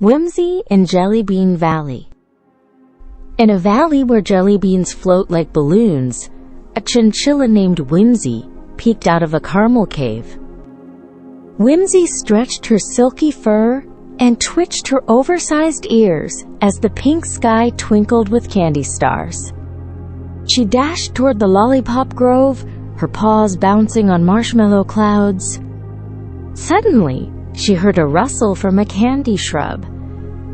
Whimsy in Jellybean Valley. In a valley where jelly beans float like balloons, a chinchilla named Whimsy peeked out of a caramel cave. Whimsy stretched her silky fur and twitched her oversized ears as the pink sky twinkled with candy stars. She dashed toward the lollipop grove, her paws bouncing on marshmallow clouds. Suddenly, she heard a rustle from a candy shrub.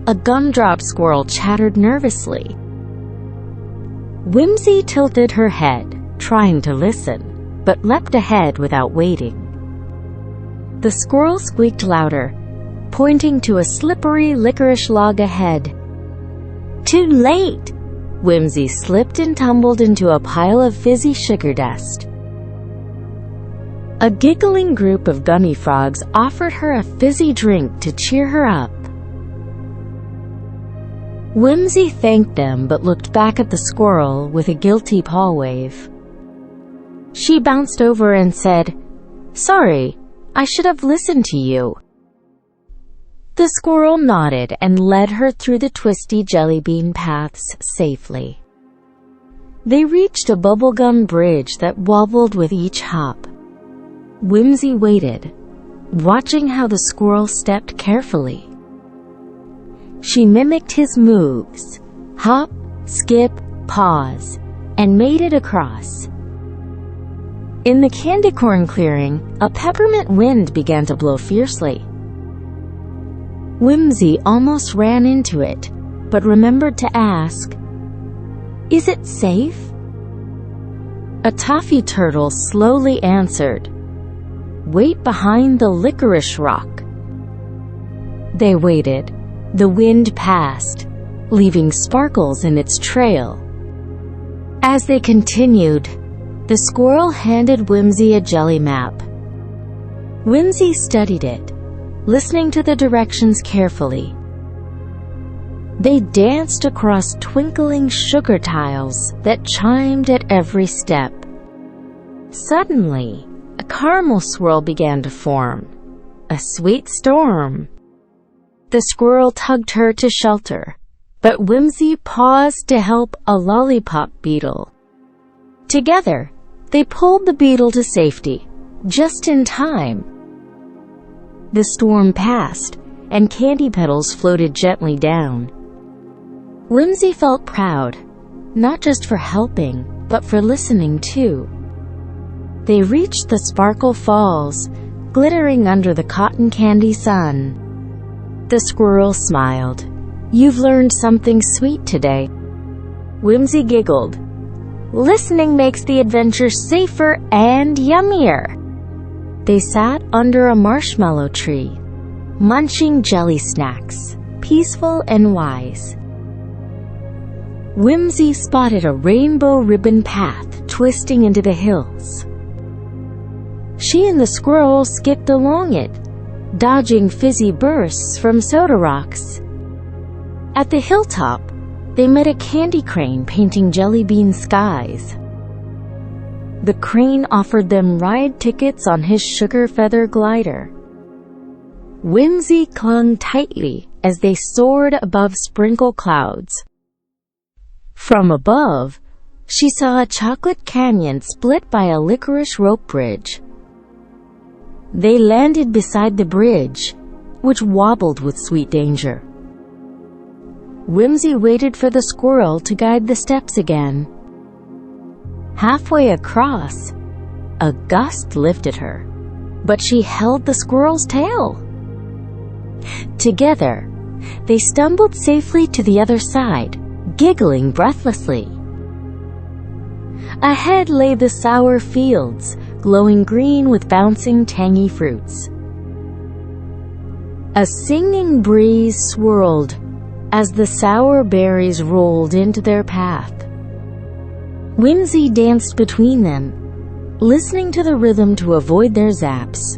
A gumdrop squirrel chattered nervously. Whimsy tilted her head, trying to listen, but leapt ahead without waiting. The squirrel squeaked louder, pointing to a slippery licorice log ahead. Too late! Whimsy slipped and tumbled into a pile of fizzy sugar dust. A giggling group of gummy frogs offered her a fizzy drink to cheer her up. Whimsy thanked them but looked back at the squirrel with a guilty paw wave. She bounced over and said, "Sorry, I should have listened to you." The squirrel nodded and led her through the twisty jellybean paths safely. They reached a bubblegum bridge that wobbled with each hop. Whimsy waited, watching how the squirrel stepped carefully. She mimicked his moves, hop, skip, pause, and made it across. In the candy corn clearing, a peppermint wind began to blow fiercely. Whimsy almost ran into it, but remembered to ask, "Is it safe?" A toffee turtle slowly answered, "Wait behind the licorice rock." They waited. The wind passed, leaving sparkles in its trail. As they continued, the squirrel handed Whimsy a jelly map. Whimsy studied it, listening to the directions carefully. They danced across twinkling sugar tiles that chimed at every step. Suddenly, a caramel swirl began to form, a sweet storm. The squirrel tugged her to shelter, but Whimsy paused to help a lollipop beetle. Together, they pulled the beetle to safety, just in time. The storm passed, and candy petals floated gently down. Whimsy felt proud, not just for helping, but for listening too. They reached the Sparkle Falls, glittering under the cotton candy sun. The squirrel smiled. "You've learned something sweet today." Whimsy giggled. "Listening makes the adventure safer and yummier." They sat under a marshmallow tree, munching jelly snacks, peaceful and wise. Whimsy spotted a rainbow ribbon path twisting into the hills. She and the squirrel skipped along it, dodging fizzy bursts from soda rocks. At the hilltop, they met a candy crane painting jellybean skies. The crane offered them ride tickets on his sugar feather glider. Whimsy clung tightly as they soared above sprinkle clouds. From above, she saw a chocolate canyon split by a licorice rope bridge. They landed beside the bridge, which wobbled with sweet danger. Whimsy waited for the squirrel to guide the steps again. Halfway across, a gust lifted her, but she held the squirrel's tail. Together, they stumbled safely to the other side, giggling breathlessly. Ahead lay the sour fields, glowing green with bouncing tangy fruits. A singing breeze swirled as the sour berries rolled into their path. Whimsy danced between them, listening to the rhythm to avoid their zaps.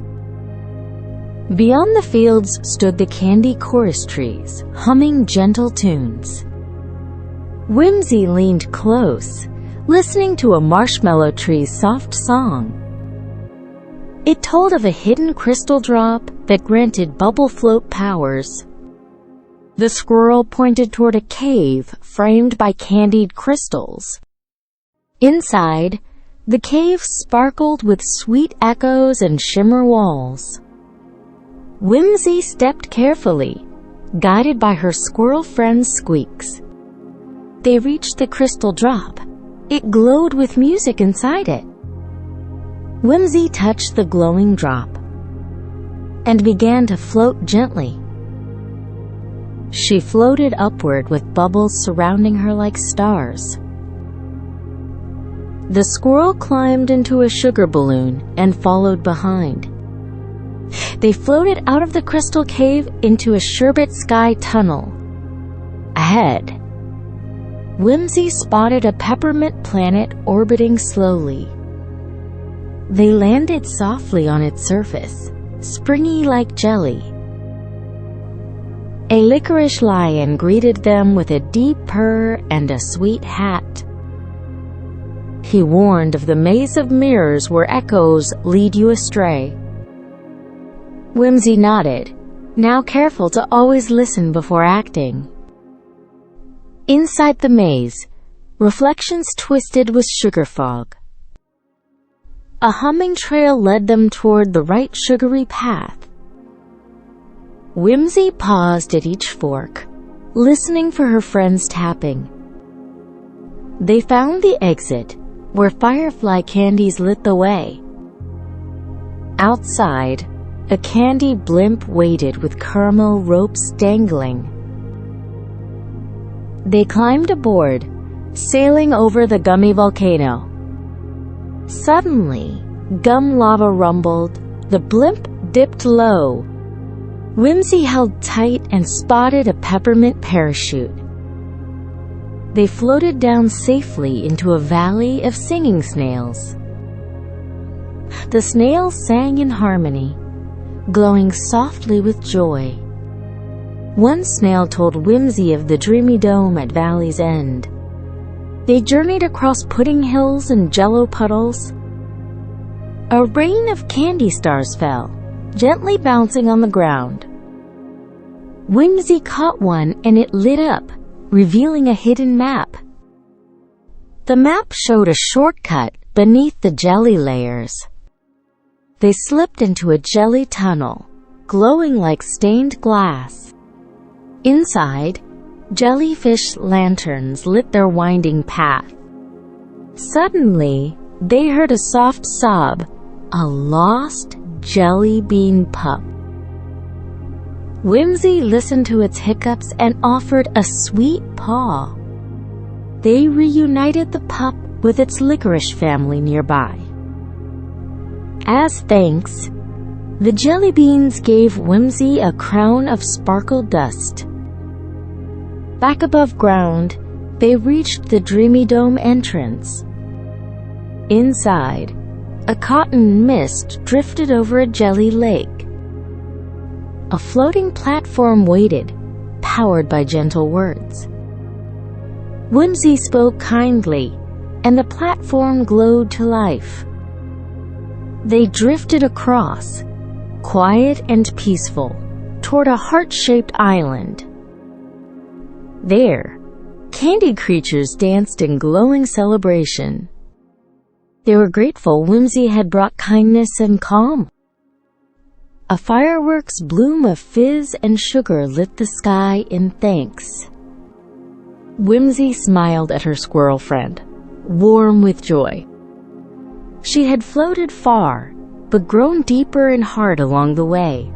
Beyond the fields stood the candy chorus trees, humming gentle tunes. Whimsy leaned close, listening to a marshmallow tree's soft song. It told of a hidden crystal drop that granted bubble float powers. The squirrel pointed toward a cave framed by candied crystals. Inside, the cave sparkled with sweet echoes and shimmer walls. Whimsy stepped carefully, guided by her squirrel friend's squeaks. They reached the crystal drop. It glowed with music inside it. Whimsy touched the glowing drop and began to float gently. She floated upward with bubbles surrounding her like stars. The squirrel climbed into a sugar balloon and followed behind. They floated out of the crystal cave into a sherbet sky tunnel. Ahead, Whimsy spotted a peppermint planet orbiting slowly. They landed softly on its surface, springy like jelly. A licorice lion greeted them with a deep purr and a sweet hat. He warned of the maze of mirrors where echoes lead you astray. Whimsy nodded, now careful to always listen before acting. Inside the maze, reflections twisted with sugar fog. A humming trail led them toward the right sugary path. Whimsy paused at each fork, listening for her friends tapping. They found the exit, where firefly candies lit the way. Outside, a candy blimp waited with caramel ropes dangling. They climbed aboard, sailing over the gummy volcano. Suddenly, gum lava rumbled, the blimp dipped low. Whimsy held tight and spotted a peppermint parachute. They floated down safely into a valley of singing snails. The snails sang in harmony, glowing softly with joy. One snail told Whimsy of the dreamy dome at valley's end. They journeyed across pudding hills and jello puddles. A rain of candy stars fell, gently bouncing on the ground. Whimsy caught one and it lit up, revealing a hidden map. The map showed a shortcut beneath the jelly layers. They slipped into a jelly tunnel, glowing like stained glass. Inside, jellyfish lanterns lit their winding path. Suddenly, they heard a soft sob, a lost jellybean pup. Whimsy listened to its hiccups and offered a sweet paw. They reunited the pup with its licorice family nearby. As thanks, the jellybeans gave Whimsy a crown of sparkled dust. Back above ground, they reached the dreamy dome entrance. Inside, a cotton mist drifted over a jelly lake. A floating platform waited, powered by gentle words. Whimsy spoke kindly, and the platform glowed to life. They drifted across, quiet and peaceful, toward a heart-shaped island. There, candy creatures danced in glowing celebration. They were grateful Whimsy had brought kindness and calm. A fireworks bloom of fizz and sugar lit the sky in thanks. Whimsy smiled at her squirrel friend, warm with joy. She had floated far, but grown deeper in heart along the way.